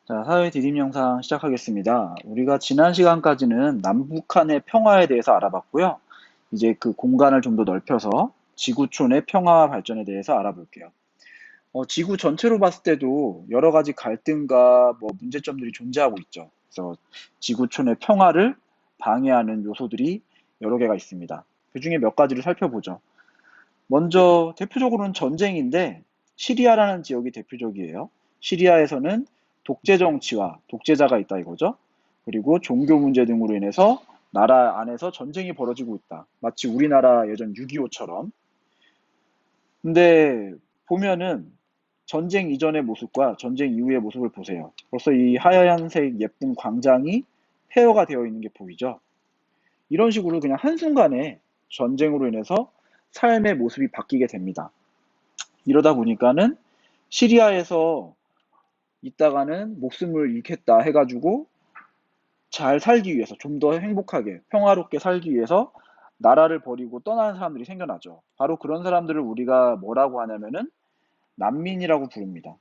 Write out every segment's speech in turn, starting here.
자, 사회 디딤 영상 시작하겠습니다. 우리가 지난 시간까지는 남북한의 평화에 대해서 알아봤고요. 이제 그 공간을 좀 더 넓혀서 지구촌의 평화와 발전에 대해서 알아볼게요. 지구 전체로 봤을 때도 여러 가지 갈등과 뭐 문제점들이 존재하고 있죠. 그래서 지구촌의 평화를 방해하는 요소들이 여러 개가 있습니다. 그 중에 몇 가지를 살펴보죠. 먼저 대표적으로는 전쟁인데 시리아라는 지역이 대표적이에요. 시리아에서는 독재 정치와 독재자가 있다 이거죠. 그리고 종교 문제 등으로 인해서 나라 안에서 전쟁이 벌어지고 있다. 마치 우리나라 예전 6.25처럼. 근데 보면은 전쟁 이전의 모습과 전쟁 이후의 모습을 보세요. 벌써 이 하얀색 예쁜 광장이 폐허가 되어 있는 게 보이죠. 이런 식으로 그냥 한순간에 전쟁으로 인해서 삶의 모습이 바뀌게 됩니다. 이러다 보니까는 시리아에서 있다가는 목숨을 잃겠다 해가지고 잘 살기 위해서 좀 더 행복하게 평화롭게 살기 위해서 나라를 버리고 떠나는 사람들이 생겨나죠. 바로 그런 사람들을 우리가 뭐라고 하냐면은 난민이라고 부릅니다.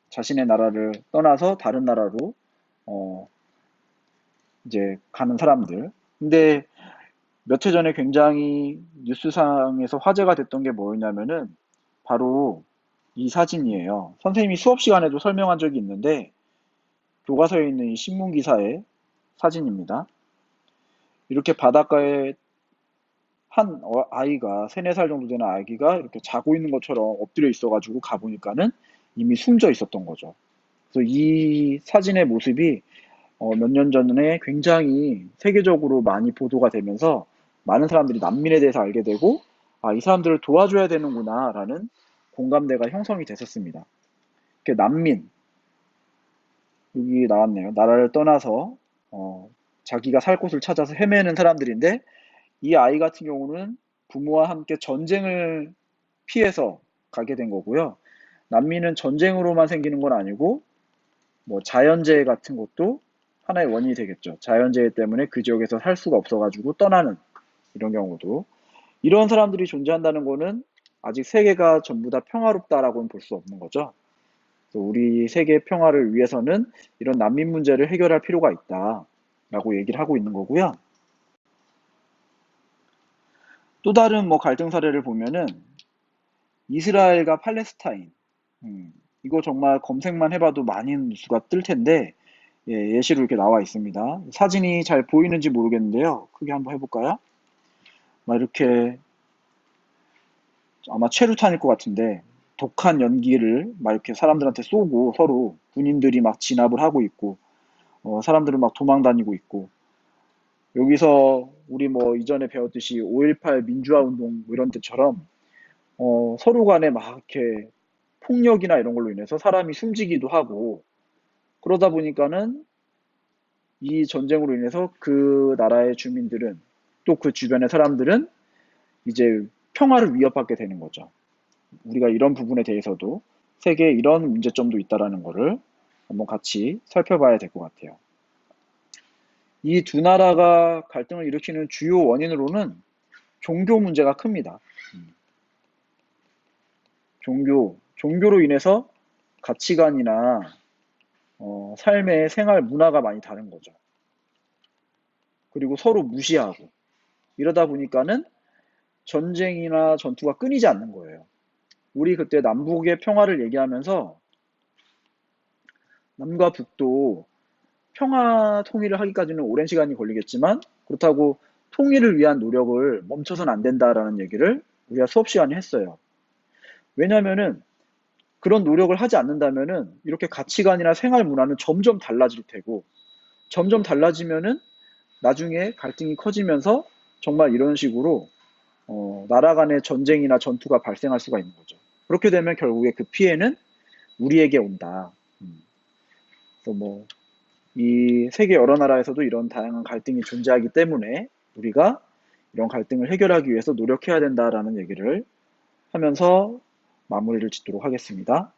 자신의 나라를 떠나서 다른 나라로 어 이제 가는 사람들. 근데 몇 해 전에 굉장히 뉴스상에서 화제가 됐던 게 뭐였냐면은 바로 이 사진이에요. 선생님이 수업 시간에도 설명한 적이 있는데 교과서에 있는 이 신문 기사의 사진입니다. 이렇게 바닷가에 한 아이가 3, 4살 정도 되는 아기가 이렇게 자고 있는 것처럼 엎드려 있어가지고 가보니까는 이미 숨져 있었던 거죠. 그래서 이 사진의 모습이 몇 년 전에 굉장히 세계적으로 많이 보도가 되면서 많은 사람들이 난민에 대해서 알게 되고 아, 이 사람들을 도와줘야 되는구나라는 공감대가 형성이 됐었습니다. 난민, 여기 나왔네요. 나라를 떠나서 자기가 살 곳을 찾아서 헤매는 사람들인데 이 아이 같은 경우는 부모와 함께 전쟁을 피해서 가게 된 거고요. 난민은 전쟁으로만 생기는 건 아니고 뭐 자연재해 같은 것도 하나의 원인이 되겠죠. 자연재해 때문에 그 지역에서 살 수가 없어가지고 떠나는 이런 경우도 이런 사람들이 존재한다는 거는 아직 세계가 전부 다 평화롭다라고는 볼 수 없는 거죠. 우리 세계 평화를 위해서는 이런 난민 문제를 해결할 필요가 있다라고 얘기를 하고 있는 거고요. 또 다른 뭐 갈등 사례를 보면은 이스라엘과 팔레스타인. 이거 정말 검색만 해봐도 많은 뉴스가 뜰 텐데 예시로 이렇게 나와 있습니다. 사진이 잘 보이는지 모르겠는데요. 크게 한번 해볼까요? 막 이렇게 아마 최루탄일 것 같은데 독한 연기를 막 이렇게 사람들한테 쏘고 서로 군인들이 막 진압을 하고 있고 사람들은 막 도망 다니고 있고 여기서 우리 뭐 이전에 배웠듯이 5.18 민주화 운동 뭐 이런 때처럼 서로 간에 막 이렇게 폭력이나 이런 걸로 인해서 사람이 숨지기도 하고 그러다 보니까는 이 전쟁으로 인해서 그 나라의 주민들은 또 그 주변의 사람들은 이제 평화를 위협받게 되는 거죠. 우리가 이런 부분에 대해서도 세계에 이런 문제점도 있다라는 거를 한번 같이 살펴봐야 될 것 같아요. 이 두 나라가 갈등을 일으키는 주요 원인으로는 종교 문제가 큽니다. 종교로 인해서 가치관이나 삶의 생활 문화가 많이 다른 거죠. 그리고 서로 무시하고 이러다 보니까는 전쟁이나 전투가 끊이지 않는 거예요. 우리 그때 남북의 평화를 얘기하면서 남과 북도 평화 통일을 하기까지는 오랜 시간이 걸리겠지만 그렇다고 통일을 위한 노력을 멈춰서는 안 된다라는 얘기를 우리가 수업 시간에 했어요. 왜냐면은 그런 노력을 하지 않는다면은 이렇게 가치관이나 생활 문화는 점점 달라질 테고 점점 달라지면은 나중에 갈등이 커지면서 정말 이런 식으로 나라 간의 전쟁이나 전투가 발생할 수가 있는 거죠. 그렇게 되면 결국에 그 피해는 우리에게 온다. 그래서 뭐 이 세계 여러 나라에서도 이런 다양한 갈등이 존재하기 때문에 우리가 이런 갈등을 해결하기 위해서 노력해야 된다라는 얘기를 하면서 마무리를 짓도록 하겠습니다.